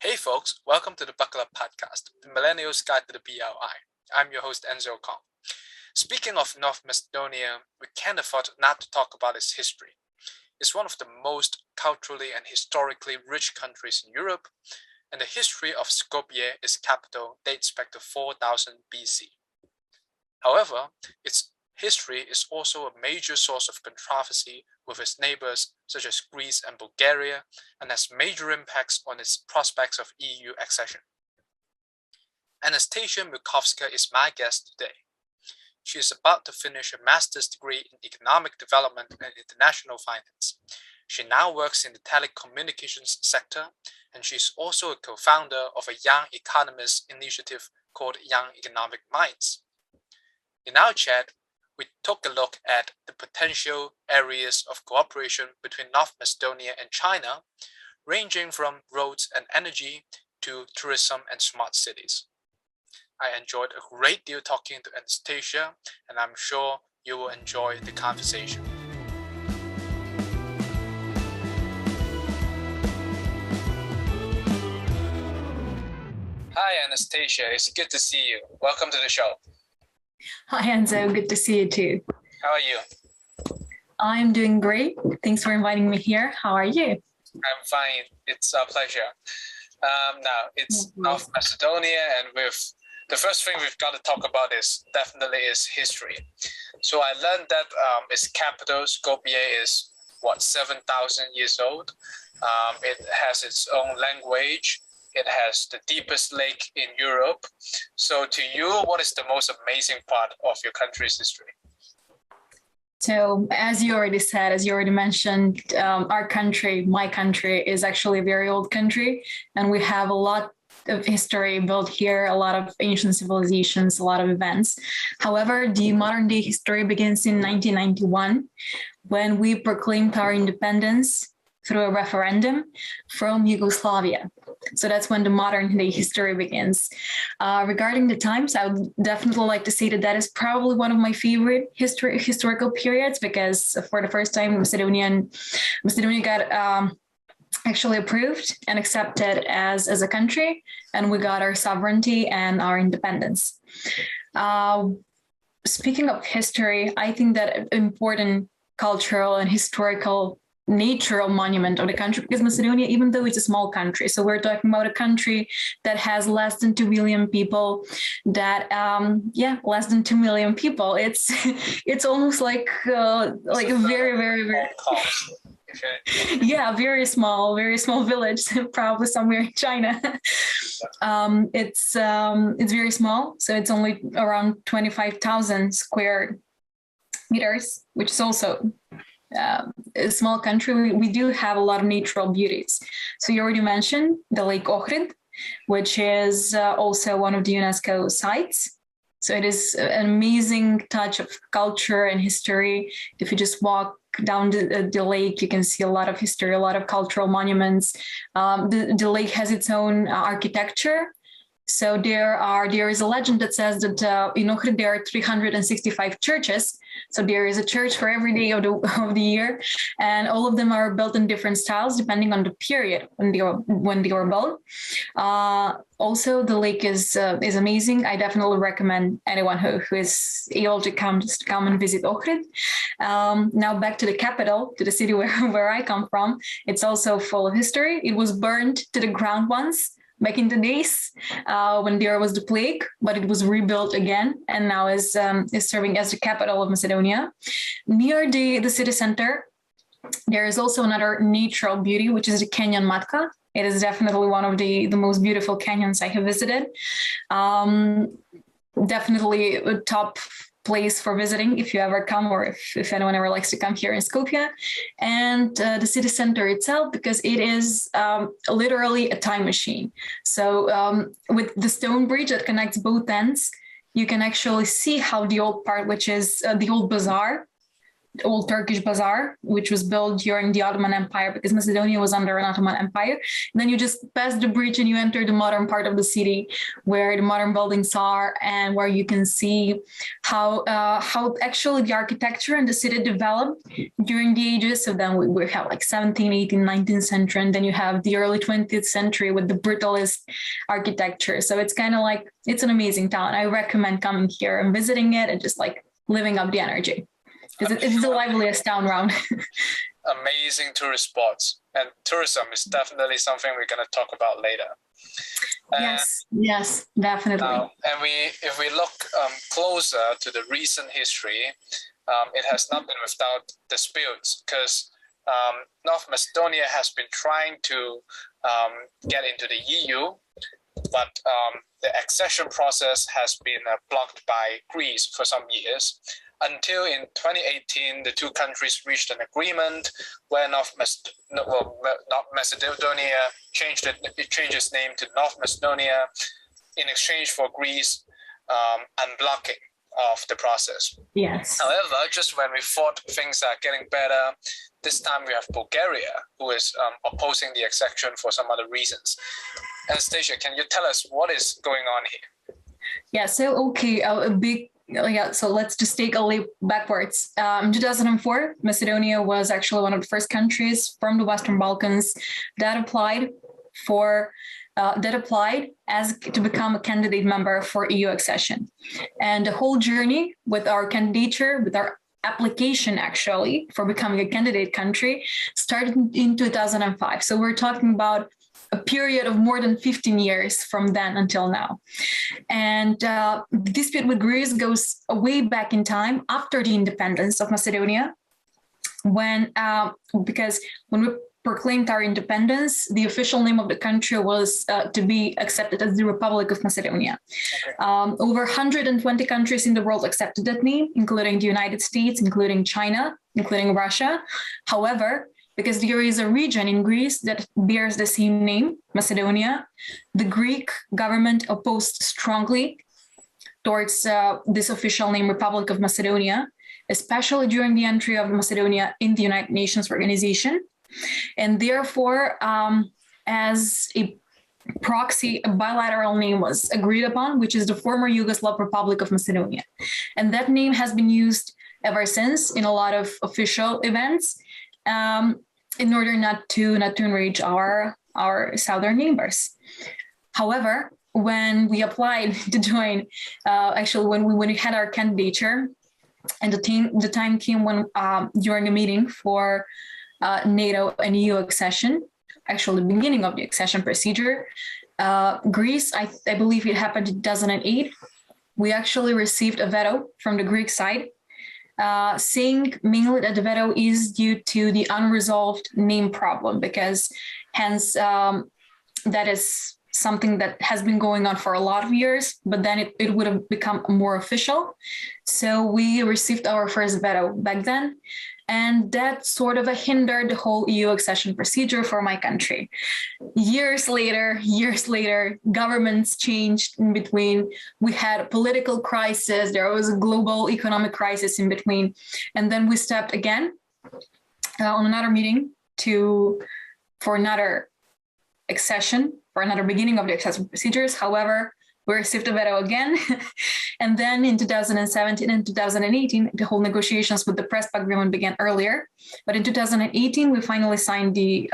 Hey folks, welcome to the Buckle Up Podcast, the Millennials Guide to the BLI. I'm your host Enzo Kong. Speaking of North Macedonia, we can't afford not to talk about its history. It's one of the most culturally and historically rich countries in Europe, and the history of Skopje, its capital, dates back to 4000 BC. However, its history is also a major source of controversy with its neighbors such as Greece and Bulgaria, and has major impacts on its prospects of EU accession. Anastasija Milkovska is my guest today. She is about to finish a master's degree in economic development and international finance. She now works in the telecommunications sector, and she is also a co-founder of a young economist initiative called Young Economic Minds. In our chat, we took a look at the potential areas of cooperation between North Macedonia and China, ranging from roads and energy to tourism and smart cities. I enjoyed a great deal talking to Anastasija, and I'm sure you will enjoy the conversation. Hi, Anastasija. It's good to see you. Welcome to the show. Hi, Enzo. Good to see you too. How are you? I'm doing great. Thanks for inviting me here. How are you? I'm fine. It's a pleasure. Now, it's North Macedonia, and the first thing we've got to talk about is history. So I learned that its capital, Skopje, is 7,000 years old. It has its own language. It has the deepest lake in Europe. So to you, what is the most amazing part of your country's history? So as you already mentioned, our country, my country, is actually a very old country, and we have a lot of history built here, a lot of ancient civilizations, a lot of events. However, the modern day history begins in 1991, when we proclaimed our independence through a referendum from Yugoslavia. So that's when the modern day history begins. Regarding the times, I would definitely like to say that is probably one of my favorite historical periods, because for the first time, Macedonia got actually approved and accepted as a country, and we got our sovereignty and our independence. Speaking of history, I think that important cultural and historical natural monument of the country, because Macedonia, even though it's a small country, so we're talking about a country that has less than 2 million people, less than 2 million people. It's almost like a very, very, very, very small village, probably somewhere in China. It's very small, so it's only around 25,000 square meters, which is also a small country. We do have a lot of natural beauties. So you already mentioned the Lake Ohrid, which is also one of the UNESCO sites. So it is an amazing touch of culture and history. If you just walk down the lake, you can see a lot of history, a lot of cultural monuments. The lake has its own architecture. So there is a legend that says that in Ohrid there are 365 churches. So there is a church for every day of the year, and all of them are built in different styles depending on the period when they were built. Also, the lake is amazing. I definitely recommend anyone who is able to come and visit Ohrid. Now back to the capital, to the city where I come from. It's also full of history. It was burned to the ground once, back in the days when there was the plague, but it was rebuilt again, and now is serving as the capital of Macedonia. Near the city center, there is also another natural beauty, which is the Canyon Matka. It is definitely one of the most beautiful canyons I have visited. Definitely a top place for visiting if you ever come, or if anyone ever likes to come here in Skopje. And the city center itself, because it is literally a time machine. So with the stone bridge that connects both ends, you can actually see how the old part, which is the old bazaar, old Turkish bazaar, which was built during the Ottoman Empire because Macedonia was under an Ottoman Empire. And then you just pass the bridge and you enter the modern part of the city where the modern buildings are and where you can see how actually the architecture in the city developed during the ages. So then we have like 17th, 18th, 19th century, and then you have the early 20th century with the brutalist architecture. So it's kind of like, it's an amazing town. I recommend coming here and visiting it and just like living up the energy. It's the liveliest town around. Amazing tourist spots, and tourism is definitely something we're going to talk about later. Yes, definitely. And if we look closer to the recent history, it has not been without disputes because North Macedonia has been trying to get into the EU, but the accession process has been blocked by Greece for some years. Until in 2018, the two countries reached an agreement where North Macedonia changed its name to North Macedonia in exchange for Greece unblocking of the process. Yes. However, just when we thought things are getting better, this time we have Bulgaria, who is opposing the accession for some other reasons. Anastasija, can you tell us what is going on here? Yeah, so okay, so let's just take a leap backwards. In 2004, Macedonia was actually one of the first countries from the Western Balkans that applied to become a candidate member for EU accession. And the whole journey with our candidature, with our application actually for becoming a candidate country started in 2005. So we're talking about a period of more than 15 years from then until now. And the dispute with Greece goes way back in time after the independence of Macedonia, because when we proclaimed our independence, the official name of the country was to be accepted as the Republic of Macedonia. Okay. Over 120 countries in the world accepted that name, including the United States, including China, including Russia. However, because there is a region in Greece that bears the same name, Macedonia, the Greek government opposed strongly towards this official name, Republic of Macedonia, especially during the entry of Macedonia in the United Nations organization. And therefore, as a proxy, a bilateral name was agreed upon, which is the former Yugoslav Republic of Macedonia. And that name has been used ever since in a lot of official events. In order not to enrich our southern neighbors. However, when we applied to join, when we had our candidature, and the time came when during a meeting for NATO and EU accession, actually the beginning of the accession procedure, Greece, I believe it happened in 2008, we actually received a veto from the Greek side, saying mainly that the veto is due to the unresolved name problem, because hence that is something that has been going on for a lot of years, but then it would have become more official. So we received our first veto back then, and that sort of hindered the whole EU accession procedure for my country. Years later, governments changed in between. We had a political crisis. There was a global economic crisis in between. And then we stepped again on another meeting for another accession, for another beginning of the accession procedures. However, we received a veto again. And then in 2017 and 2018, the whole negotiations with the Prespa agreement began earlier. But in 2018, we finally signed the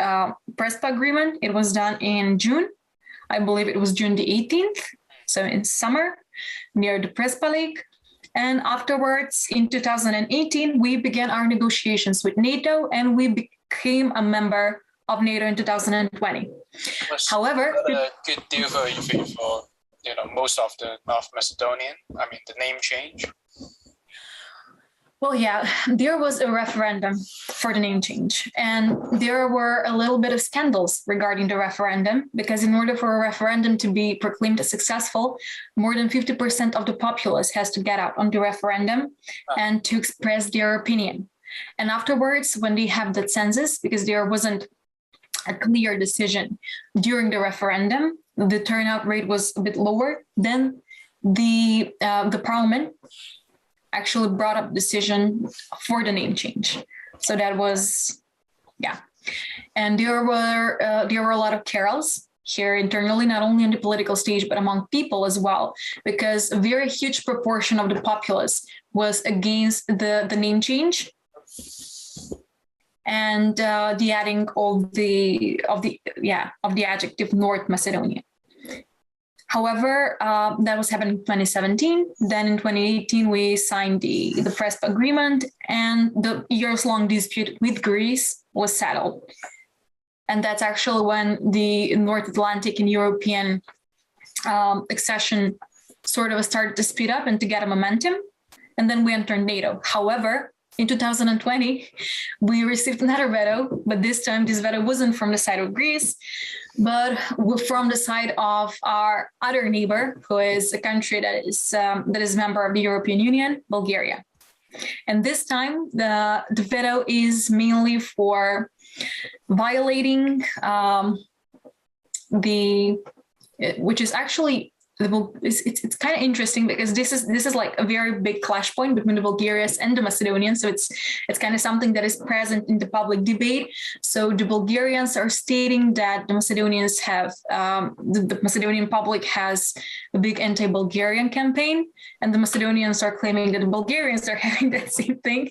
Prespa agreement. It was done in June. I believe it was June the 18th. So in summer, near the Prespa Lake. And afterwards, in 2018, we began our negotiations with NATO, and we became a member of NATO in 2020. However, a good deal for most of the North Macedonian, the name change? Well, yeah, there was a referendum for the name change, and there were a little bit of scandals regarding the referendum, because in order for a referendum to be proclaimed as successful, more than 50% of the populace has to get out on the referendum and to express their opinion. And afterwards, when they have that census, because there wasn't a clear decision during the referendum, the turnout rate was a bit lower, then the parliament actually brought up decision for the name change. So that was, yeah. And there were a lot of carols here internally, not only on the political stage, but among people as well, because a very huge proportion of the populace was against the name change and the adding of the adjective North Macedonia. However, that was happening in 2017. Then in 2018, we signed the Prespa agreement, and the years-long dispute with Greece was settled. And that's actually when the North Atlantic and European accession sort of started to speed up and to get a momentum. And then we entered NATO. However, in 2020, we received another veto, but this time this veto wasn't from the side of Greece, but from the side of our other neighbor, who is a country that is a member of the European Union, Bulgaria. And this time, the veto is mainly for violating which is actually it's kind of interesting because this is like a very big clash point between the Bulgarians and the Macedonians. So it's kind of something that is present in the public debate. So the Bulgarians are stating that the Macedonians have the Macedonian public has a big anti-Bulgarian campaign, and the Macedonians are claiming that the Bulgarians are having that same thing.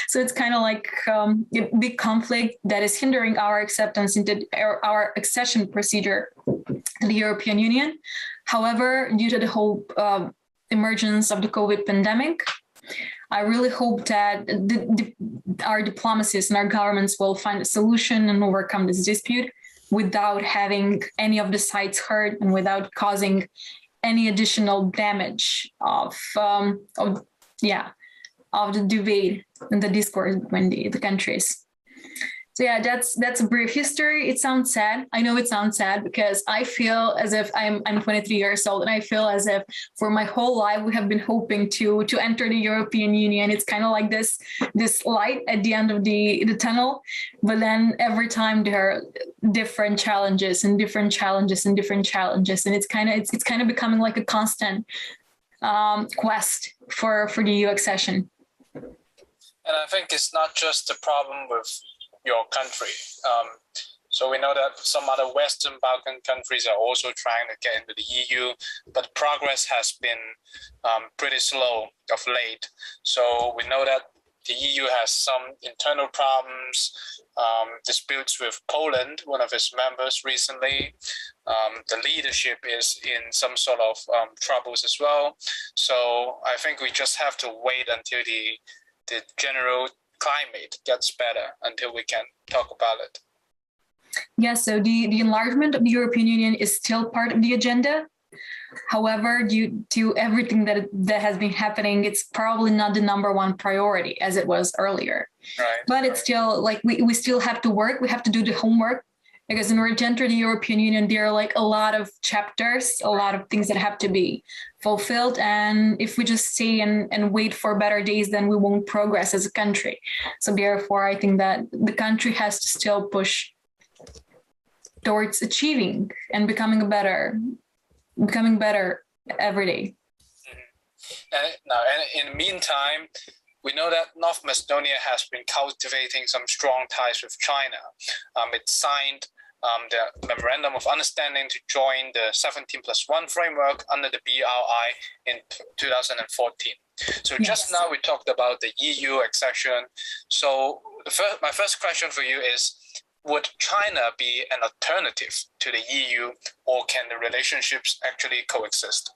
So it's kind of like a big conflict that is hindering our acceptance into our accession procedure to the European Union. However, due to the whole emergence of the COVID pandemic, I really hope that our diplomacies and our governments will find a solution and overcome this dispute without having any of the sides hurt and without causing any additional damage of the debate and the discourse between the countries. So yeah, that's a brief history. It sounds sad. I know it sounds sad because I feel as if I'm 23 years old, and I feel as if for my whole life we have been hoping to enter the European Union. It's kind of like this light at the end of the tunnel, but then every time there are different challenges, and it's kind of becoming like a constant quest for the EU accession. And I think it's not just a problem with your country. So we know that some other Western Balkan countries are also trying to get into the EU, but progress has been pretty slow of late. So we know that the EU has some internal problems, disputes with Poland, one of its members recently. The leadership is in some sort of troubles as well. So I think we just have to wait until the general climate gets better until we can talk about it. Yeah, so the enlargement of the European Union is still part of the agenda. However, due to everything that has been happening, it's probably not the number one priority as it was earlier. Right. But it's still like we still have to work. We have to do the homework, because in order to enter the European Union, there are like a lot of chapters, a lot of things that have to be fulfilled. And if we just stay and wait for better days, then we won't progress as a country. So therefore, I think that the country has to still push towards achieving and becoming better every day. Mm-hmm. And in the meantime, we know that North Macedonia has been cultivating some strong ties with China. It signed the Memorandum of Understanding to join the 17+1 framework under the BRI in 2014. So Yes. Just now we talked about the EU accession. So my first question for you is, would China be an alternative to the EU, or can the relationships actually coexist?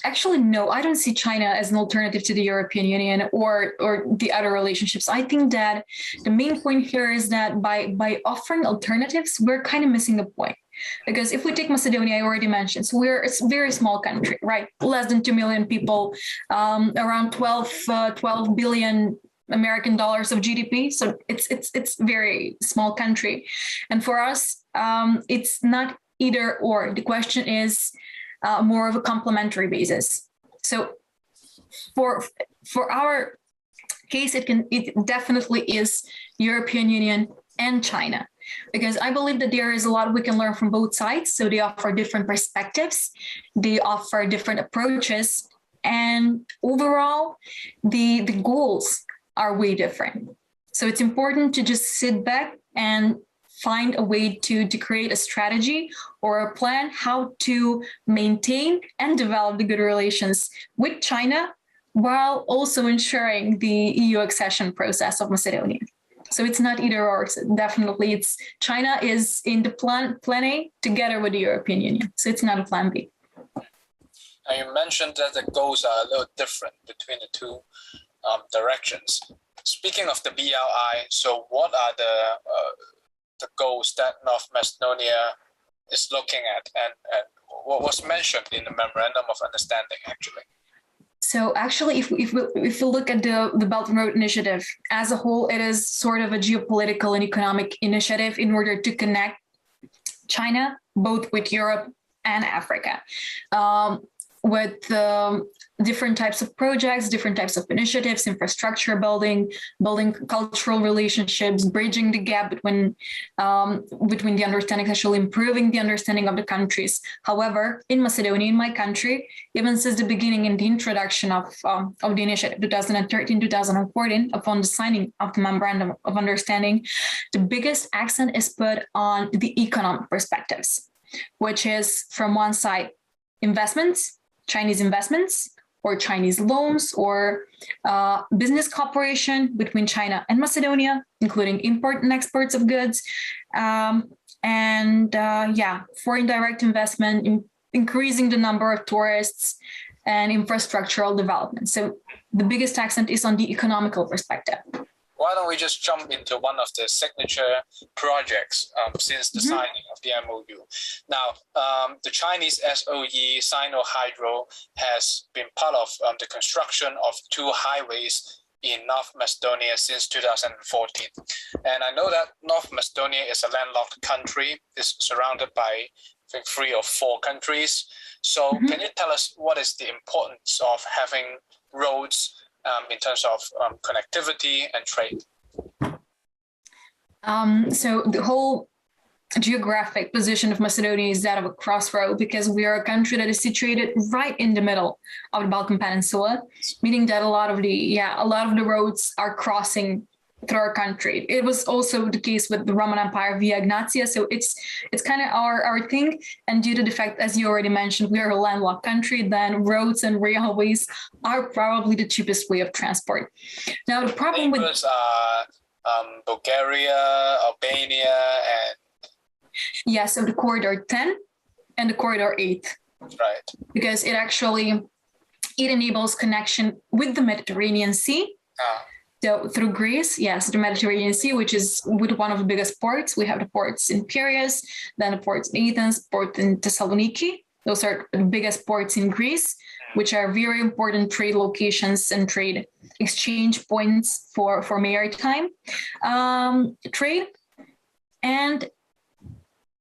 Actually, no, I don't see China as an alternative to the European Union or the other relationships. I think that the main point here is that by offering alternatives, we're kind of missing the point. Because if we take Macedonia, I already mentioned, so it's a very small country, right? Less than 2 million people, around 12 billion American dollars of GDP. So it's very small country. And for us, it's not either or. The question is more of a complementary basis. So for our case, it definitely is European Union and China, because I believe that there is a lot we can learn from both sides. So they offer different perspectives, they offer different approaches, And overall, the goals are way different. So it's important to just sit back and find a way to create a strategy or a plan how to maintain and develop the good relations with China while also ensuring the EU accession process of Macedonia. So it's not either or. So definitely, it's China is in the plan A together with the European Union. So it's not a plan B. And you mentioned that the goals are a little different between the two directions. Speaking of the BRI, so what are the goals that North Macedonia is looking at, and what was mentioned in the Memorandum of Understanding, actually? So actually, if we look at the Belt and Road Initiative as a whole, it is sort of a geopolitical and economic initiative in order to connect China both with Europe and Africa. With different types of projects, different types of initiatives, infrastructure building cultural relationships, bridging the gap between the understanding, actually improving the understanding of the countries. However, in Macedonia, in my country, even since the beginning in the introduction of the initiative, 2013, 2014, upon the signing of the Memorandum of Understanding, the biggest accent is put on the economic perspectives, which is from one side, investments, Chinese investments or Chinese loans or business cooperation between China and Macedonia, including import and exports of goods, and foreign direct investment, increasing the number of tourists and infrastructural development. So the biggest accent is on the economical perspective. Why don't we just jump into one of the signature projects since the signing of the MOU? Now, the Chinese SOE, Sino-Hydro, has been part of the construction of 2 highways in North Macedonia since 2014. And I know that North Macedonia is a landlocked country. It's surrounded by, I think, 3 or 4 countries. So can you tell us what is the importance of having roads in terms of connectivity and trade? So the whole geographic position of Macedonia is that of a crossroad, because we are a country that is situated right in the middle of the Balkan Peninsula, meaning that a lot of the roads are crossing through our country. It was also the case with the Roman Empire via Ignatia. So it's kind of our thing. And due to the fact, as you already mentioned, we are a landlocked country, then roads and railways are probably the cheapest way of transport. Now, the problem with Bulgaria, Albania, and so the corridor 10 and the corridor 8. Right. Because it enables connection with the Mediterranean Sea. So through Greece, yes, the Mediterranean Sea, which is with one of the biggest ports. We have the ports in Piraeus, then the ports in Athens, port in Thessaloniki. Those are the biggest ports in Greece, which are very important trade locations and trade exchange points for maritime trade. And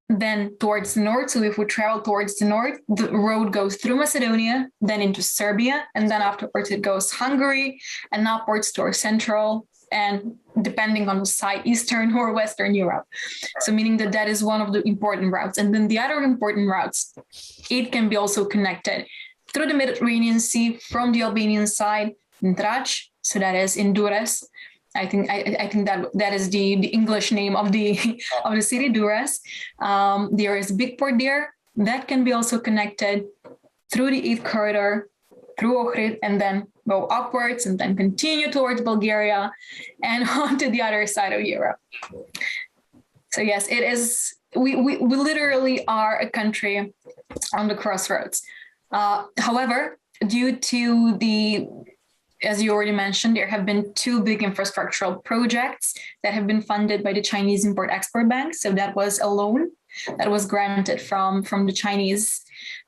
then towards the north, so if we travel towards the north, the road goes through Macedonia, then into Serbia, and then afterwards it goes Hungary, and upwards towards Central, and depending on the side, Eastern or Western Europe. So meaning that is one of the important routes. And then the other important routes, it can be also connected through the Mediterranean Sea from the Albanian side in Drac, so that is in Durrës. I think that is the English name of the city, Durrës. There is a big port there that can be also connected through the 8th corridor, through Ohrid, and then go upwards and then continue towards Bulgaria and onto the other side of Europe. So yes, it is. We literally are a country on the crossroads. However, due to as you already mentioned, there have been 2 big infrastructural projects that have been funded by the Chinese Import-Export Bank. So that was a loan that was granted from the Chinese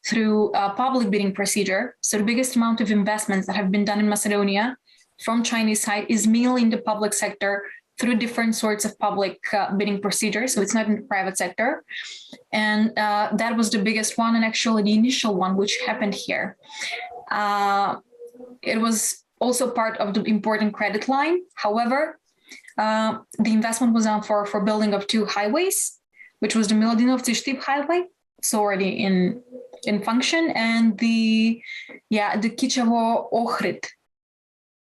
through a public bidding procedure. So the biggest amount of investments that have been done in Macedonia from Chinese side is mainly in the public sector through different sorts of public bidding procedures. So it's not in the private sector. And that was the biggest one, and actually the initial one, which happened here. It was also part of the important credit line. However, the investment was done for building of 2 highways, which was the Miladinov-Tishtip highway. It's already in function, and the Kichevo-Ohrid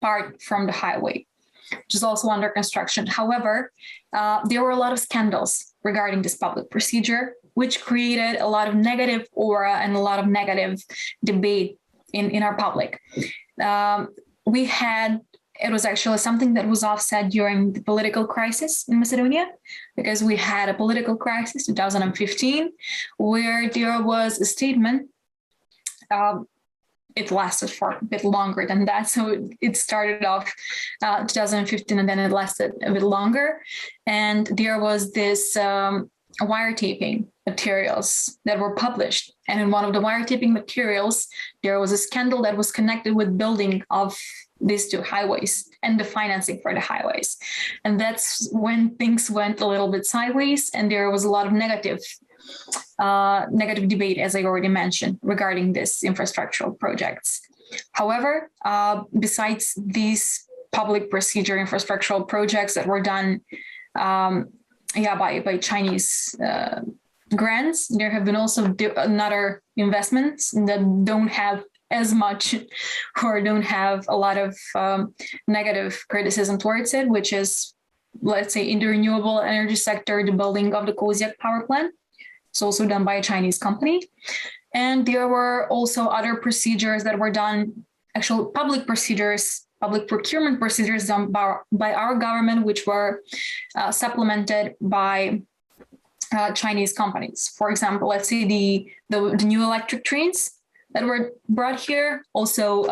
part from the highway, which is also under construction. However, there were a lot of scandals regarding this public procedure, which created a lot of negative aura and a lot of negative debate in our public. It was actually something that was offset during the political crisis in Macedonia, because we had a political crisis, 2015, where there was a statement. It lasted for a bit longer than that. So it started off 2015 and then it lasted a bit longer. And there was this wiretapping materials that were published. And in one of the wiretapping materials, there was a scandal that was connected with building of these two highways and the financing for the highways. And that's when things went a little bit sideways, and there was a lot of negative debate, as I already mentioned, regarding this infrastructural projects. However, besides these public procedure infrastructural projects that were done by Chinese grants, there have been also other investments that don't have as much or don't have a lot of negative criticism towards it, which is, let's say, in the renewable energy sector, the building of the Kozyak power plant. It's also done by a Chinese company. And there were also other procedures that were done, actual public procedures, public procurement procedures done by our government, which were supplemented by Chinese companies. For example, let's say the new electric trains that were brought here, also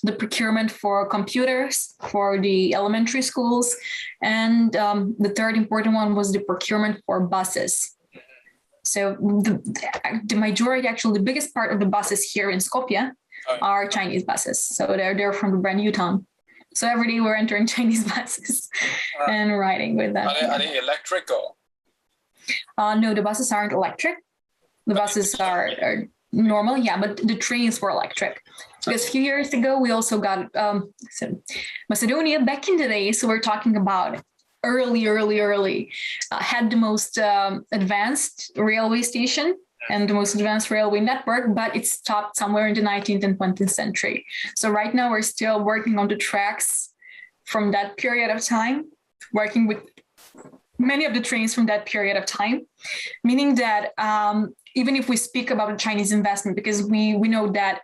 the procurement for computers for the elementary schools, and the third important one was the procurement for buses. So the majority, actually the biggest part of the buses here in Skopje are Chinese buses. So they're from the brand new town. So every day we're entering Chinese buses and riding with them. Are they electrical? No, the buses aren't electric. The buses are normal, but the trains were electric. Because a few years ago, we also got Macedonia back in the day. So we're talking about early, had the most advanced railway station and the most advanced railway network, but it stopped somewhere in the 19th and 20th century. So right now we're still working on the tracks from that period of time, working with many of the trains from that period of time, meaning that even if we speak about the Chinese investment, because we know that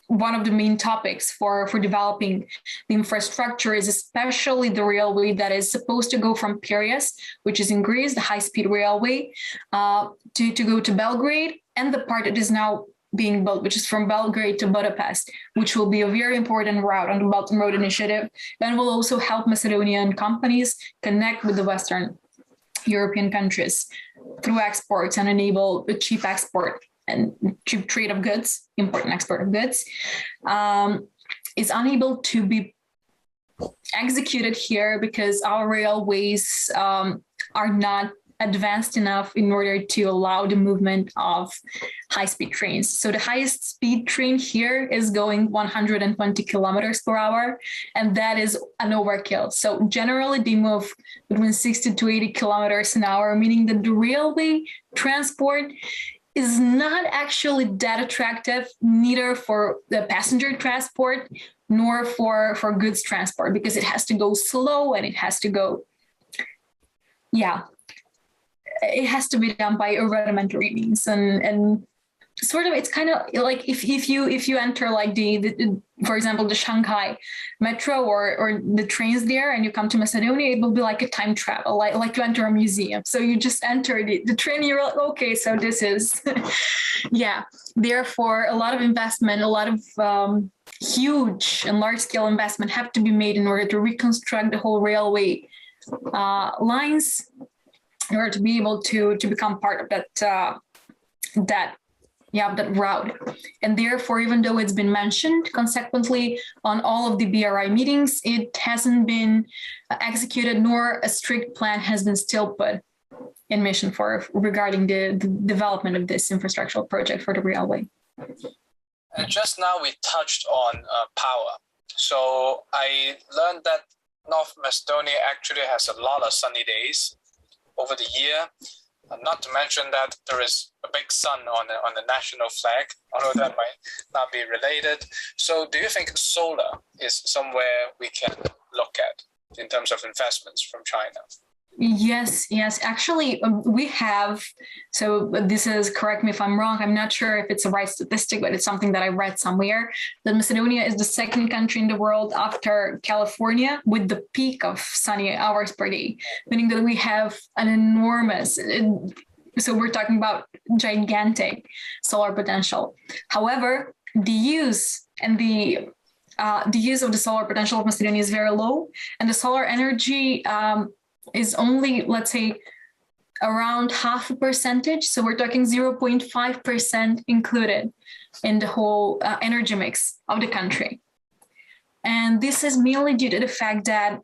one of the main topics for developing the infrastructure is especially the railway that is supposed to go from Piraeus, which is in Greece, the high-speed railway, to go to Belgrade, and the part that is now being built, which is from Belgrade to Budapest, which will be a very important route on the Belt and Road Initiative, and will also help Macedonian companies connect with the Western European countries through exports and enable a cheap export and cheap trade of goods, import and export of goods, is unable to be executed here because our railways are not advanced enough in order to allow the movement of high-speed trains. So the highest speed train here is going 120 kilometers per hour, and that is an overkill. So generally they move between 60 to 80 kilometers an hour, meaning that the railway transport is not actually that attractive, neither for the passenger transport nor for goods transport, because it has to go slow and it has to go, it has to be done by rudimentary means. And sort of, it's kind of like if you enter like the for example, the Shanghai metro or the trains there, and you come to Macedonia, it will be like a time travel, like you enter a museum. So you just enter the train, you're like, okay, so this is, Therefore, a lot of investment, a lot of huge and large scale investment have to be made in order to reconstruct the whole railway lines, in order to be able to become part of that route. And therefore, even though it's been mentioned consequently on all of the BRI meetings, it hasn't been executed, nor a strict plan has been still put in mission regarding the development of this infrastructural project for the railway. And just now we touched on power. So I learned that North Macedonia actually has a lot of sunny days over the year. Not to mention that there is a big sun on the national flag, although that might not be related. So do you think solar is somewhere we can look at in terms of investments from China? Yes. Actually, we have. So this is, correct me if I'm wrong, I'm not sure if it's a right statistic, but it's something that I read somewhere, that Macedonia is the second country in the world after California with the peak of sunny hours per day, meaning that we have an enormous, so we're talking about gigantic solar potential. However, the use of the solar potential of Macedonia is very low, and the solar energy is only, let's say, around 0.5%. So we're talking 0.5% included in the whole energy mix of the country. And this is mainly due to the fact that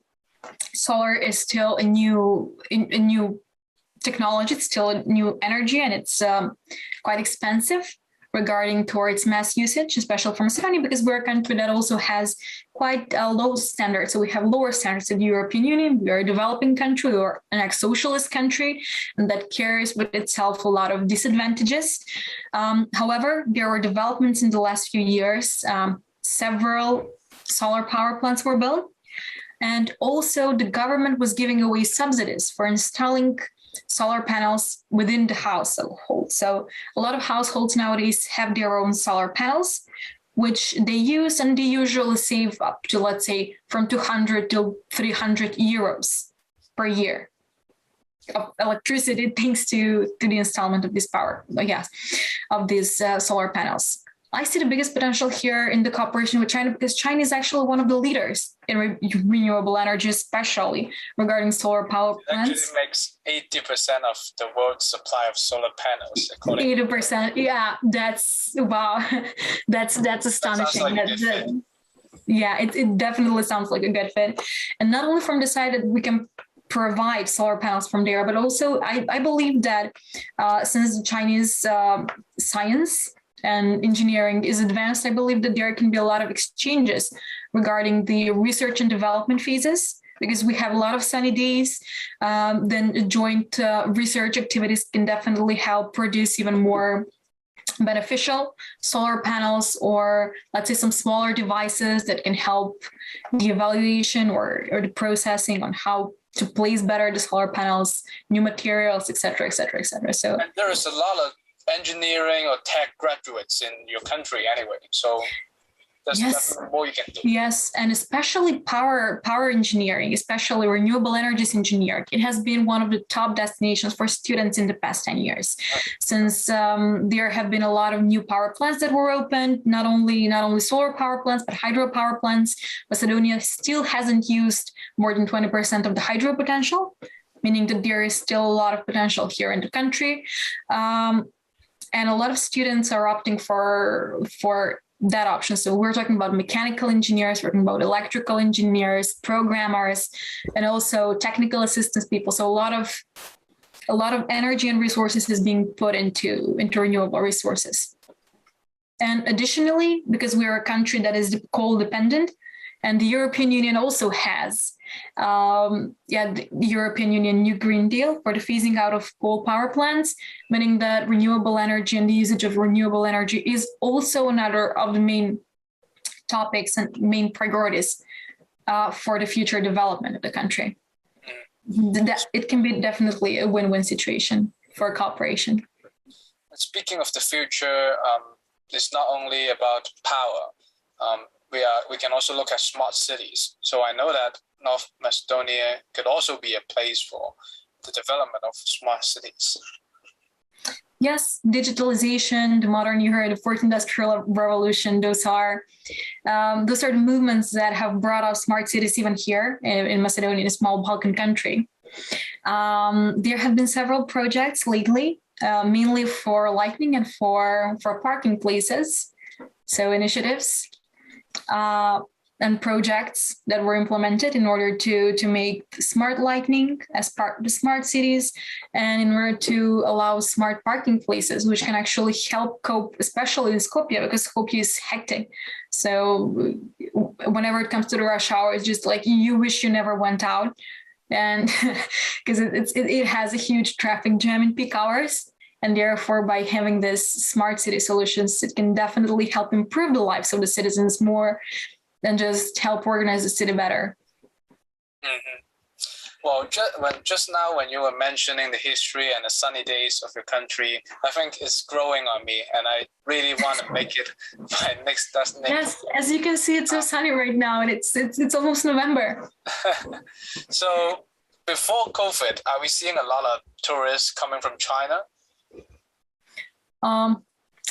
solar is still a new technology, it's still a new energy, and it's quite expensive regarding towards mass usage, especially for Macedonia, because we're a country that also has quite low standards. So we have lower standards of the European Union. We are a developing country or an ex-socialist country, and that carries with itself a lot of disadvantages. However, there were developments in the last few years. Several solar power plants were built, and also the government was giving away subsidies for installing solar panels within the household. So a lot of households nowadays have their own solar panels, which they use, and they usually save up to, let's say, from 200 to 300 euros per year of electricity, thanks to the installment of this power, of these solar panels. I see the biggest potential here in the cooperation with China, because China is actually one of the leaders in renewable energy, especially regarding solar power plants. It actually makes 80% of the world's supply of solar panels. 80%, yeah, that's wow, that's astonishing. It definitely sounds like a good fit, and not only from the side that we can provide solar panels from there, but also I believe that since the Chinese science and engineering is advanced, I believe that there can be a lot of exchanges regarding the research and development phases, because we have a lot of sunny days. Then joint research activities can definitely help produce even more beneficial solar panels, or let's say some smaller devices that can help the evaluation or the processing on how to place better the solar panels, new materials, etc., etc., etc. So, and there is a lot of engineering or tech graduates in your country anyway, so there's definitely more you can do. Yes, and especially power engineering, especially renewable energies engineering. It has been one of the top destinations for students in the past 10 years, since there have been a lot of new power plants that were opened, not only solar power plants, but hydro power plants. Macedonia still hasn't used more than 20% of the hydro potential, meaning that there is still a lot of potential here in the country. And a lot of students are opting for that option. So we're talking about mechanical engineers, we're talking about electrical engineers, programmers, and also technical assistance people. So a lot of energy and resources is being put into renewable resources. And additionally, because we are a country that is coal dependent, and the European Union also has the European Union New Green Deal for the phasing out of coal power plants, meaning that renewable energy and the usage of renewable energy is also another of the main topics and main priorities for the future development of the country. It can be definitely a win-win situation for cooperation. Speaking of the future, it's not only about power. We can also look at smart cities. So I know that North Macedonia could also be a place for the development of smart cities. Yes, digitalization, the modern era, the fourth industrial revolution, those are the movements that have brought out smart cities even here in Macedonia, a small Balkan country. There have been several projects lately, mainly for lighting and for parking places. So initiatives and projects that were implemented in order to make smart lighting as part of the smart cities, and in order to allow smart parking places, which can actually help cope, especially in Skopje, because Skopje is hectic. So whenever it comes to the rush hour, it's just like you wish you never went out. and because it has a huge traffic jam in peak hours. And therefore, by having this smart city solutions, it can definitely help improve the lives of the citizens more than just help organize the city better. Mm-hmm. Well, just now when you were mentioning the history and the sunny days of your country, I think it's growing on me, and I really want to make it my next destination. Yes, as you can see, it's so sunny right now, and it's almost November. So before COVID, are we seeing a lot of tourists coming from China?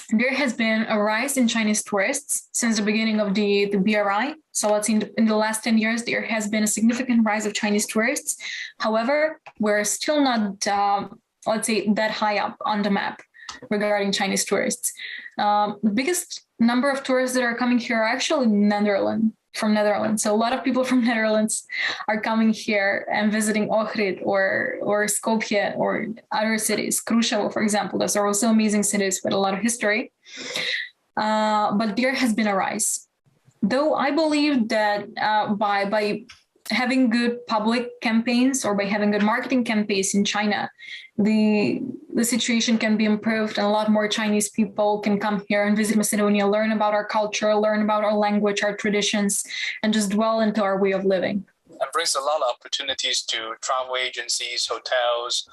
There has been a rise in Chinese tourists since the beginning of the BRI. So let's in the last 10 years, there has been a significant rise of Chinese tourists. However, we're still not, let's say, that high up on the map regarding Chinese tourists. The biggest number of tourists that are coming here are actually from Netherlands. So a lot of people from Netherlands are coming here and visiting Ohrid or Skopje or other cities. Krushevo, for example, those are also amazing cities with a lot of history. But there has been a rise. Though I believe that by having good public campaigns or by having good marketing campaigns in China, the situation can be improved and a lot more Chinese people can come here and visit Macedonia, learn about our culture, learn about our language, our traditions, and just dwell into our way of living. And brings a lot of opportunities to travel agencies, hotels,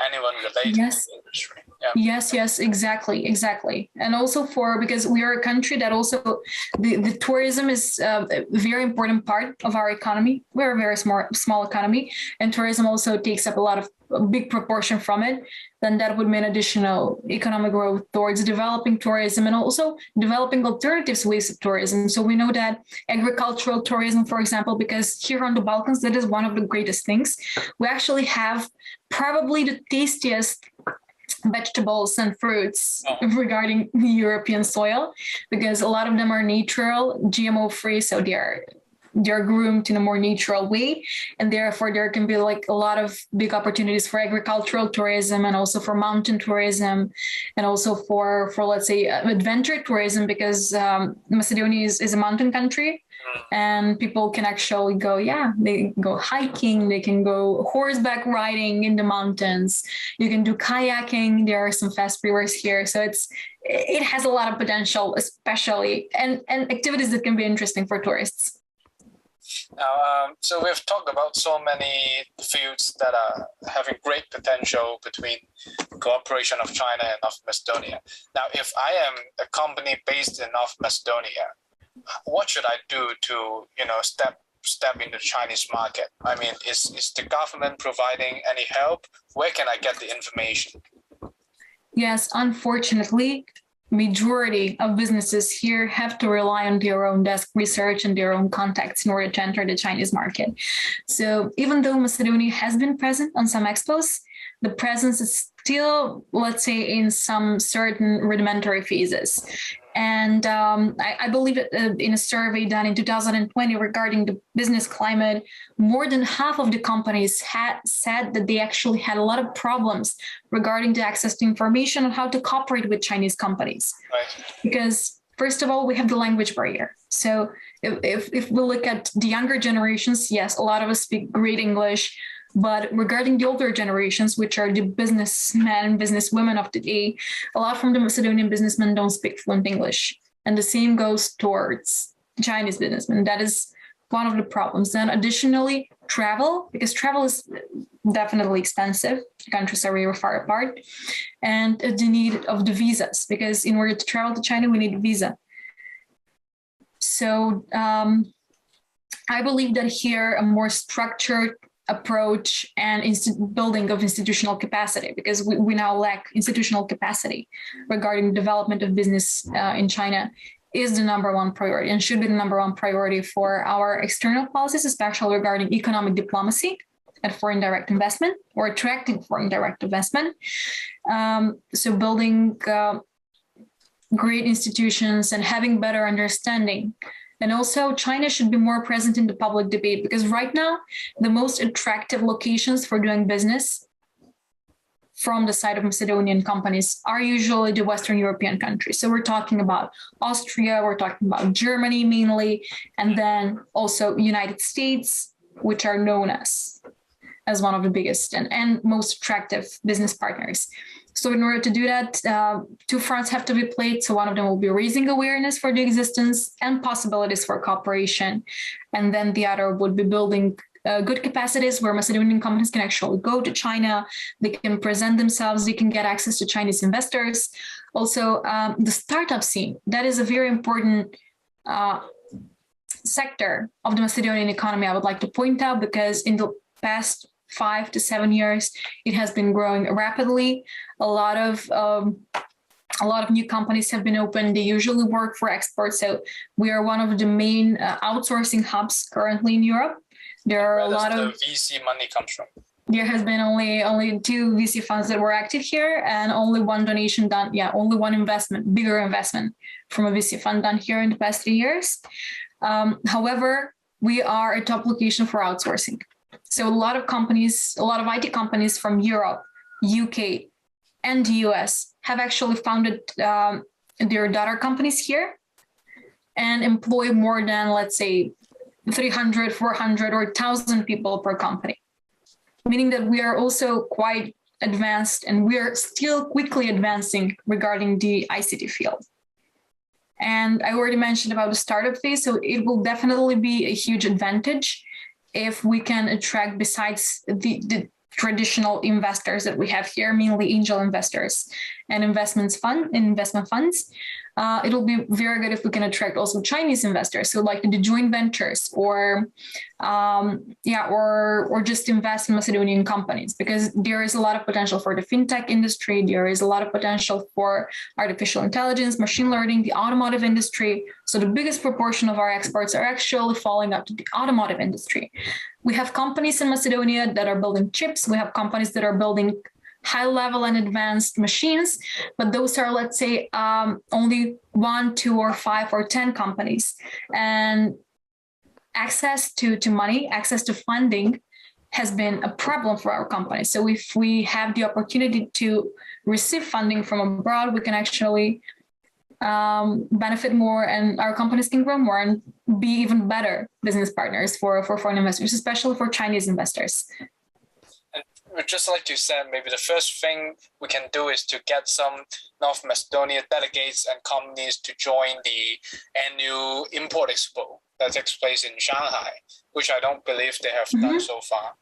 anyone related to the industry. Yeah. Yes, exactly. And also because we are a country that also, the tourism is a very important part of our economy. We're a very small economy, and tourism also takes up a big proportion from it. Then that would mean additional economic growth towards developing tourism and also developing alternatives ways of tourism. So we know that agricultural tourism, for example, because here on the Balkans, that is one of the greatest things. We actually have probably the tastiest vegetables and fruits regarding the European soil, because a lot of them are natural, GMO free, so they're groomed in a more natural way, and therefore there can be like a lot of big opportunities for agricultural tourism and also for mountain tourism and also for let's say adventure tourism, because Macedonia is a mountain country. And people can actually go, they go hiking, they can go horseback riding in the mountains, you can do kayaking, there are some fast rivers here. So it has a lot of potential, especially, and activities that can be interesting for tourists. Now, so we've talked about so many fields that are having great potential between cooperation of China and North Macedonia. Now, if I am a company based in North Macedonia, what should I do to, step into the Chinese market? I mean, is the government providing any help? Where can I get the information? Yes, unfortunately, majority of businesses here have to rely on their own desk research and their own contacts in order to enter the Chinese market. So even though Macedonia has been present on some expos, the presence is still, let's say, in some certain rudimentary phases. And I believe in a survey done in 2020 regarding the business climate, more than half of the companies had said that they actually had a lot of problems regarding the access to information on how to cooperate with Chinese companies. Right. Because first of all, we have the language barrier. So if we look at the younger generations, yes, a lot of us speak great English. But regarding the older generations, which are the businessmen and businesswomen of today, a lot from the Macedonian businessmen don't speak fluent English. And the same goes towards Chinese businessmen. That is one of the problems. Then additionally, travel, because travel is definitely expensive. The countries are very far apart. And the need of the visas, because in order to travel to China, we need a visa. So I believe that here a more structured approach and building of institutional capacity, because we now lack institutional capacity regarding development of business in China, is the number one priority and should be the number one priority for our external policies, especially regarding economic diplomacy and foreign direct investment, or attracting foreign direct investment. So building great institutions and having better understanding. And also China should be more present in the public debate, because right now, the most attractive locations for doing business from the side of Macedonian companies are usually the Western European countries. So we're talking about Austria, we're talking about Germany mainly, and then also United States, which are known as as one of the biggest and most attractive business partners. So in order to do that, two fronts have to be played. So one of them will be raising awareness for the existence and possibilities for cooperation. And then the other would be building good capacities where Macedonian companies can actually go to China, they can present themselves, they can get access to Chinese investors. Also, the startup scene, that is a very important sector of the Macedonian economy, I would like to point out, because in the past 5 to 7 years, it has been growing rapidly. A lot of new companies have been opened. They usually work for exports. So we are one of the main outsourcing hubs currently in Europe. There are a lot of VC money comes from. There has been only 2 VC funds that were active here, and only one donation done. Yeah, only one investment, bigger investment from a VC fund done here in the past 3 years. However, we are a top location for outsourcing. So a lot of IT companies from Europe, UK, and the US have actually founded their daughter companies here and employ more than, let's say, 300, 400, or 1,000 people per company, meaning that we are also quite advanced and we are still quickly advancing regarding the ICT field. And I already mentioned about the startup phase, so it will definitely be a huge advantage if we can attract, besides the traditional investors that we have here, mainly angel investors and investment funds. It'll be very good if we can attract also Chinese investors, so like the joint ventures or just invest in Macedonian companies, because there is a lot of potential for the fintech industry. There is a lot of potential for artificial intelligence, machine learning, the automotive industry. So the biggest proportion of our exports are actually falling up to the automotive industry. We have companies in Macedonia that are building chips. We have companies that are building high level and advanced machines, but those are, let's say, only 1, 2, or 5 or 10 companies. And access to money, access to funding has been a problem for our companies. So if we have the opportunity to receive funding from abroad, we can actually benefit more, and our companies can grow more and be even better business partners for foreign investors, especially for Chinese investors. Just like you said, maybe the first thing we can do is to get some North Macedonia delegates and companies to join the annual import expo that takes place in Shanghai, which I don't believe they have done so far.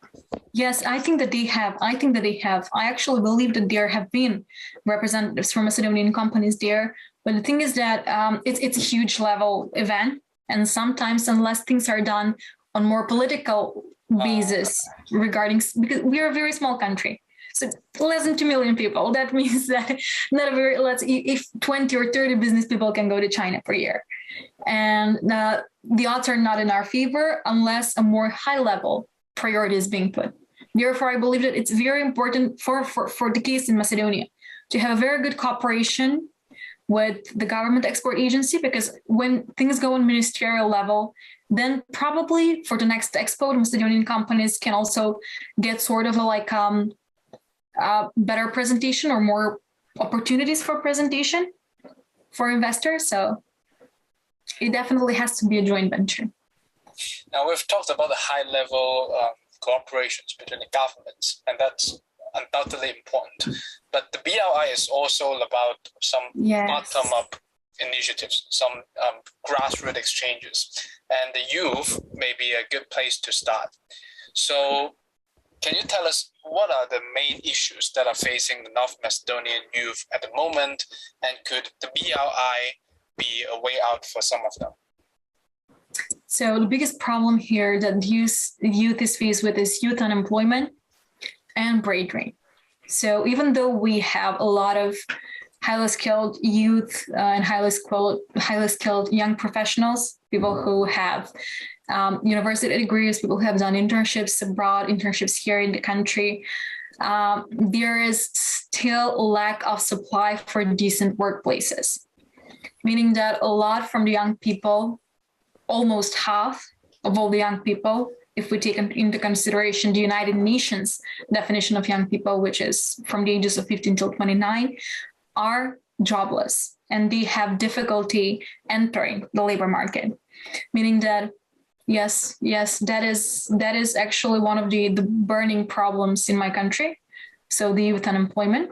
Yes, I think that they have. I actually believe that there have been representatives from Macedonian companies there. But the thing is that it's a huge level event. And sometimes, unless things are done on more political basis regarding, because we are a very small country, so less than 2 million people. That means that if 20 or 30 business people can go to China per year, and the odds are not in our favor unless a more high level priority is being put. Therefore, I believe that it's very important for the case in Macedonia to have a very good cooperation with the government export agency, because when things go on ministerial level, then probably for the next expo, the Macedonian companies can also get sort of a better presentation or more opportunities for presentation for investors. So it definitely has to be a joint venture. Now, we've talked about the high-level cooperations between the governments, and that's undoubtedly important. But the BRI is also about some bottom-up initiatives, some grassroots exchanges, and the youth may be a good place to start. So can you tell us what are the main issues that are facing the North Macedonian youth at the moment, and could the BRI be a way out for some of them? So the biggest problem here that youth is faced with is youth unemployment and brain drain. So even though we have a lot of highly skilled youth and highly skilled young professionals, people who have university degrees, people who have done internships abroad, internships here in the country, there is still a lack of supply for decent workplaces, meaning that a lot from the young people, almost half of all the young people, if we take into consideration the United Nations definition of young people, which is from the ages of 15 till 29, are jobless, and they have difficulty entering the labor market, meaning that Yes, that is actually one of the burning problems in my country. So the youth unemployment.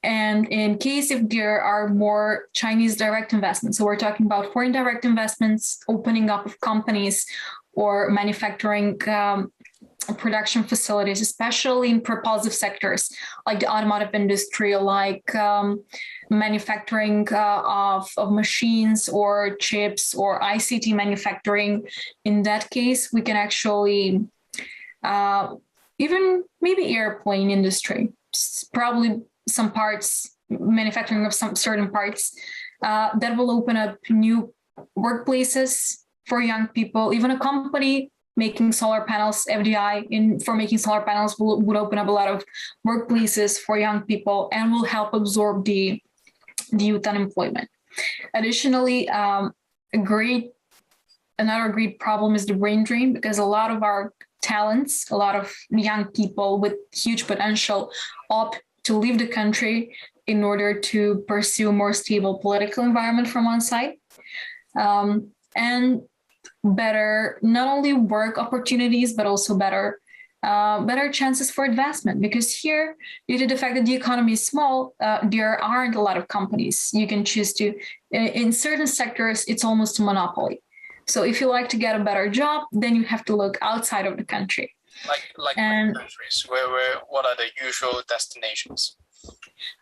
And in case if there are more Chinese direct investments, so we're talking about foreign direct investments, opening up of companies or manufacturing production facilities, especially in propulsive sectors like the automotive industry, like manufacturing of machines or chips or ICT manufacturing. In that case, we can actually even maybe airplane industry, probably some parts, manufacturing of some certain parts that will open up new workplaces for young people. Even a company making solar panels, FDI for making solar panels would open up a lot of workplaces for young people and will help absorb the youth unemployment. Additionally, another great problem is the brain drain, because a lot of our talents, a lot of young people with huge potential opt to leave the country in order to pursue a more stable political environment from one side. And better, not only work opportunities, but also better chances for advancement. Because here, due to the fact that the economy is small, there aren't a lot of companies you can choose to. In certain sectors, it's almost a monopoly. So if you like to get a better job, then you have to look outside of the country. Like countries, where what are the usual destinations?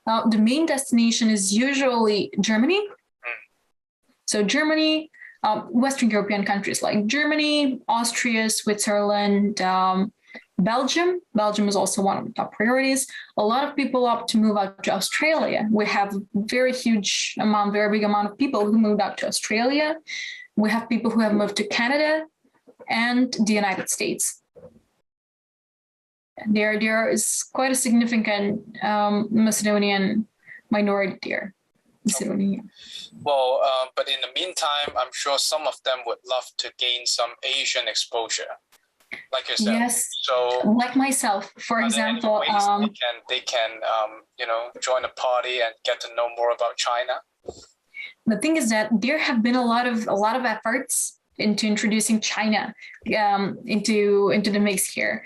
The main destination is usually Germany. So Germany, Western European countries like Germany, Austria, Switzerland, Belgium. Belgium is also one of the top priorities. A lot of people opt to move out to Australia. We have a very big amount of people who moved out to Australia. We have people who have moved to Canada and the United States. There is quite a significant Macedonian minority there. Macedonia. Well, but in the meantime, I'm sure some of them would love to gain some Asian exposure, like you said. Yes. So, like myself, for example, they can join a party and get to know more about China. The thing is that there have been a lot of efforts into introducing China into the mix here.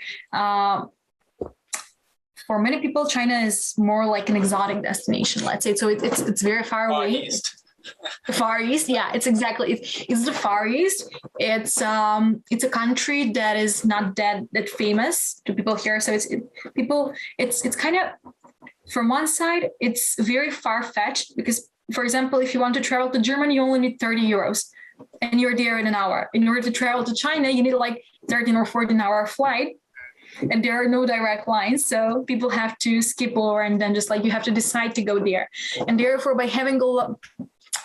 For many people, China is more like an exotic destination, let's say. So it's very far away. East. Far East, yeah, it's the Far East. It's a country that is not that famous to people here. So it's kind of, from one side, it's very far-fetched because, for example, if you want to travel to Germany, you only need 30 euros and you're there in an hour. In order to travel to China, you need like 13 or 14-hour flight. And there are no direct lines. So people have to skip over and then just like you have to decide to go there. And therefore, by having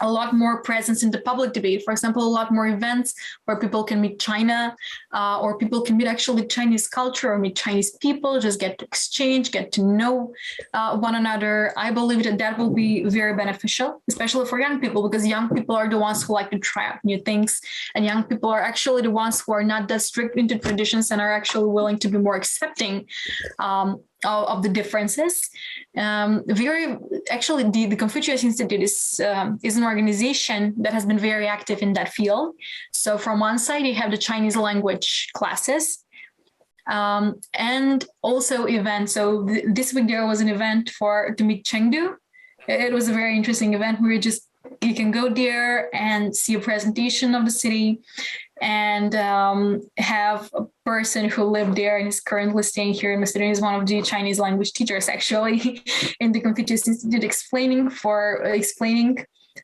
a lot more presence in the public debate, for example, a lot more events where people can meet China or people can meet actually Chinese culture or meet Chinese people, just get to exchange, get to know one another. I believe that will be very beneficial, especially for young people, because young people are the ones who like to try out new things. And young people are actually the ones who are not that strict into traditions and are actually willing to be more accepting of the differences. The Confucius Institute is an organization that has been very active in that field. So from one side, you have the Chinese language classes and also events. So this week there was an event to meet Chengdu. It was a very interesting event where you can go there and see a presentation of the city and have a person who lived there and is currently staying here in Macedonia, is one of the Chinese language teachers actually in the Confucius Institute, explaining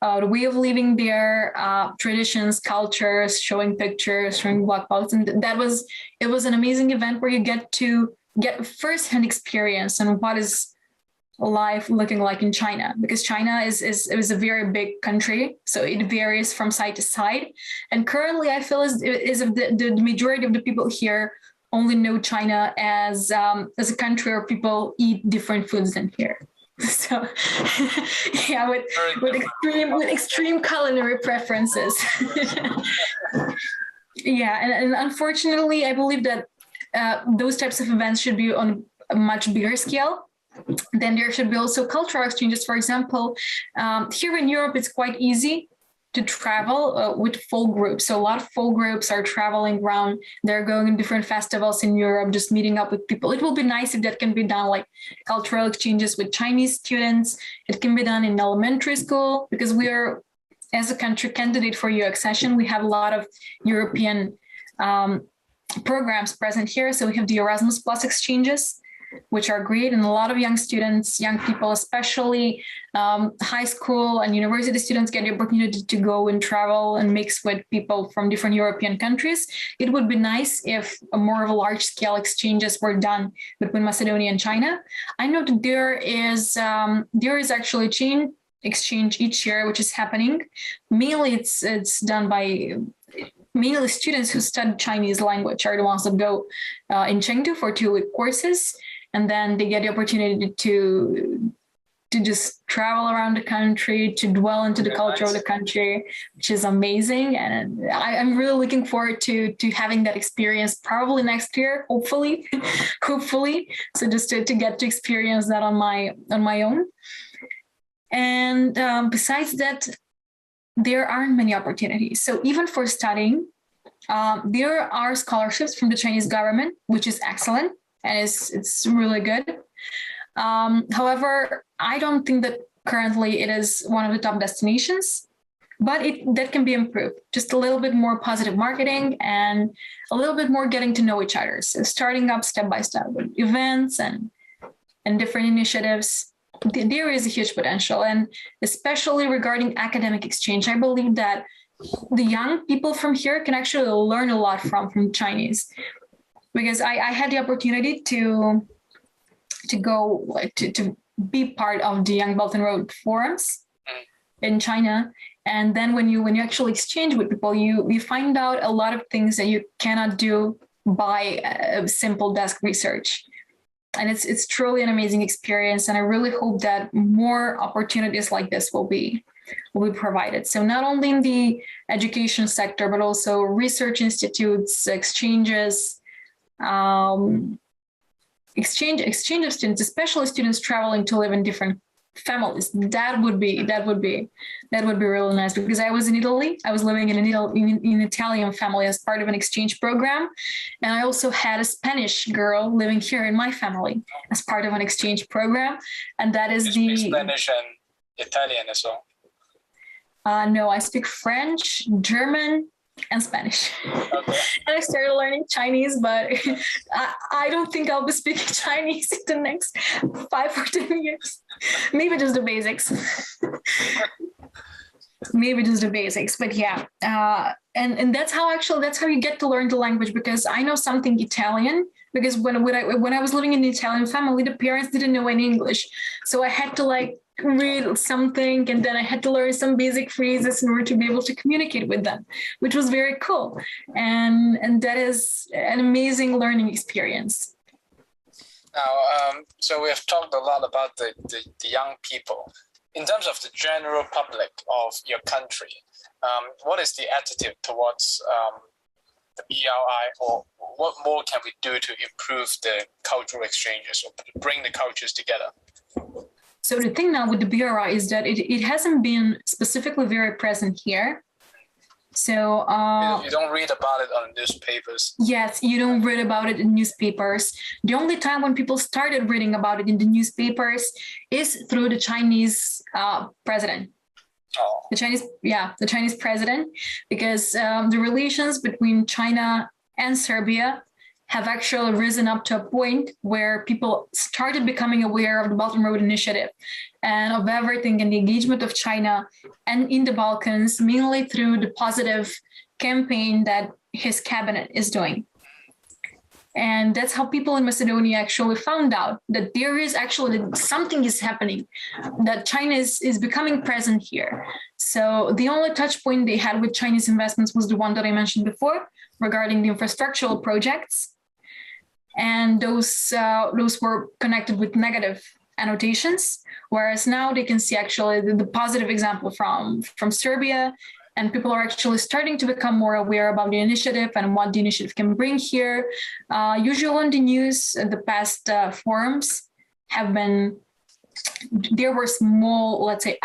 the way of living there, traditions, cultures, showing pictures, showing blog posts. And it was an amazing event where you get to get first-hand experience on what is life looking like in China, because China is a very big country, so it varies from side to side. And currently, I feel is if the majority of the people here only know China as a country where people eat different foods than here. So, yeah, with extreme culinary preferences. Yeah, and unfortunately, I believe that those types of events should be on a much bigger scale. Then there should be also cultural exchanges. For example, here in Europe, it's quite easy to travel with full groups. So a lot of full groups are traveling around. They're going to different festivals in Europe, just meeting up with people. It will be nice if that can be done, like cultural exchanges with Chinese students. It can be done in elementary school, because we are, as a country, candidate for EU accession. We have a lot of European programs present here. So we have the Erasmus Plus exchanges, which are great. And a lot of young students, young people, especially high school and university students, get the opportunity to go and travel and mix with people from different European countries. It would be nice if more of a large scale exchanges were done between Macedonia and China. I know that there is actually a exchange each year, which is happening. Mainly it's done by mainly students who study Chinese language are the ones that go in Chengdu for 2-week courses. And then they get the opportunity to just travel around the country, to dwell into the culture of the country, which is amazing. And I'm really looking forward to having that experience probably next year, hopefully. So just to get to experience that on my own. And besides that, there aren't many opportunities. So even for studying, there are scholarships from the Chinese government, which is excellent. And it's really good. However, I don't think that currently it is one of the top destinations, but that can be improved. Just a little bit more positive marketing and a little bit more getting to know each other. So starting up step by step with events and different initiatives, there is a huge potential. And especially regarding academic exchange, I believe that the young people from here can actually learn a lot from Chinese. Because I had the opportunity to go to be part of the Young Belt and Road forums in China, and then when you actually exchange with people, you find out a lot of things that you cannot do by simple desk research, and it's truly an amazing experience. And I really hope that more opportunities like this will be provided. So not only in the education sector, but also research institutes, exchanges. Exchange of students, especially students traveling to live in different families. That would be really nice, because I was in Italy. I was living in an Italian family as part of an exchange program, and I also had a Spanish girl living here in my family as part of an exchange program. And that is you speak Spanish and Italian as well? No, I speak French, German, and Spanish. Okay. And I started learning Chinese, but I don't think I'll be speaking Chinese in the next 5 or 10 years. Maybe just the basics. But yeah. And that's how you get to learn the language, because I know something Italian, because when I was living in an Italian family, the parents didn't know any English. So I had to read something, and then I had to learn some basic phrases in order to be able to communicate with them, which was very cool. And that is an amazing learning experience. Now, so we have talked a lot about the young people. In terms of the general public of your country, what is the attitude towards the BRI, or what more can we do to improve the cultural exchanges or bring the cultures together? So the thing now with the BRI is that it hasn't been specifically very present here. So you don't read about it on newspapers. Yes, you don't read about it in newspapers. The only time when people started reading about it in the newspapers is through the Chinese president. Oh. The Chinese president, because the relations between China and Serbia have actually risen up to a point where people started becoming aware of the Belt and Road Initiative and of everything and the engagement of China and in the Balkans, mainly through the positive campaign that his cabinet is doing. And that's how people in Macedonia actually found out that there is actually something is happening, that China is becoming present here. So the only touch point they had with Chinese investments was the one that I mentioned before regarding the infrastructural projects. And those were connected with negative annotations, whereas now they can see actually the positive example from Serbia, and people are actually starting to become more aware about the initiative and what the initiative can bring here. Usually in the news, the past forums have been, there were small, let's say,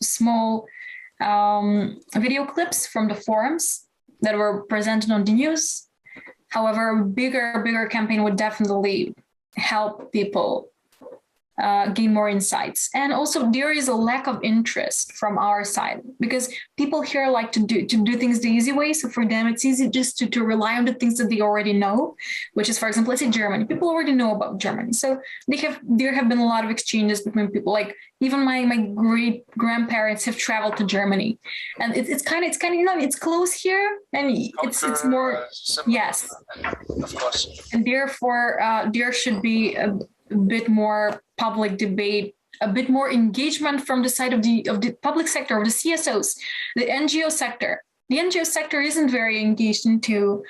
small video clips from the forums that were presented on the news. However, a bigger campaign would definitely help people gain more insights. And also there is a lack of interest from our side because people here like to do things the easy way. So for them, it's easy just to rely on the things that they already know, which is, for example, let's say Germany. People already know about Germany. So there have been a lot of exchanges between people. Like even my great grandparents have traveled to Germany, and it's kind of, it's close here, and it's more, yes, of course. And therefore there should be a bit more public debate, a bit more engagement from the side of the public sector, of the CSOs, the NGO sector. The NGO sector isn't very engaged into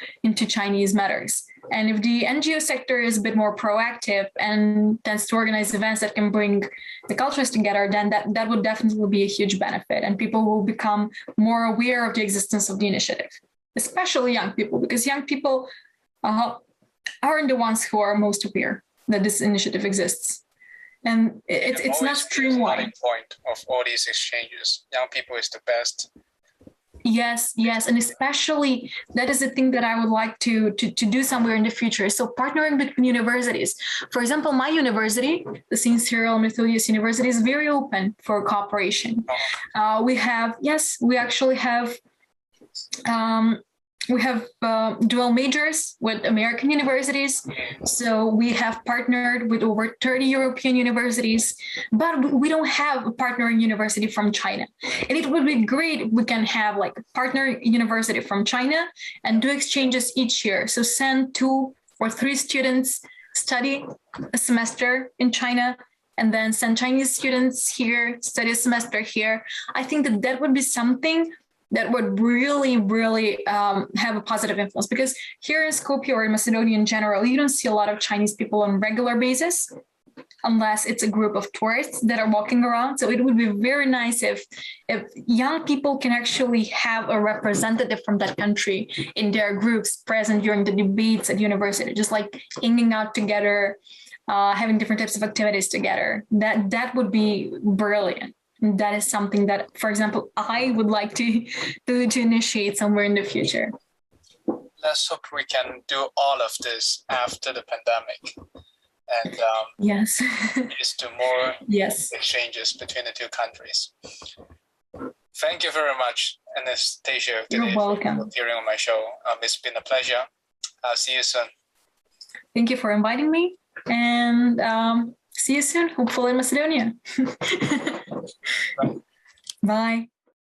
Chinese matters. And if the NGO sector is a bit more proactive and tends to organize events that can bring the cultures together, then that would definitely be a huge benefit. And people will become more aware of the existence of the initiative, especially young people, because young people aren't the ones who are most aware that this initiative exists. And it's not streamlined. Point of all these exchanges. Young people is the best. Yes. And especially that is the thing that I would like to do somewhere in the future. So partnering between universities. For example, my university, the St. Cyril and Methodius University, is very open for cooperation. We actually have dual majors with American universities. So we have partnered with over 30 European universities, but we don't have a partnering university from China. And it would be great if we can have like a partner university from China and do exchanges each year. So send 2 or 3 students study a semester in China, and then send Chinese students here, study a semester here. I think that would be something that would really have a positive influence, because here in Skopje or in Macedonia in general, you don't see a lot of Chinese people on a regular basis, unless it's a group of tourists that are walking around. So it would be very nice if young people can actually have a representative from that country in their groups present during the debates at university, just like hanging out together, having different types of activities together. That would be brilliant. That is something that, for example, I would like to initiate somewhere in the future. Let's hope we can do all of this after the pandemic, and yes, leads to more exchanges between the two countries. Thank you very much, Anastasija. You're welcome. For appearing on my show. It's been a pleasure. I'll see you soon. Thank you for inviting me, and see you soon, hopefully in Macedonia. Bye.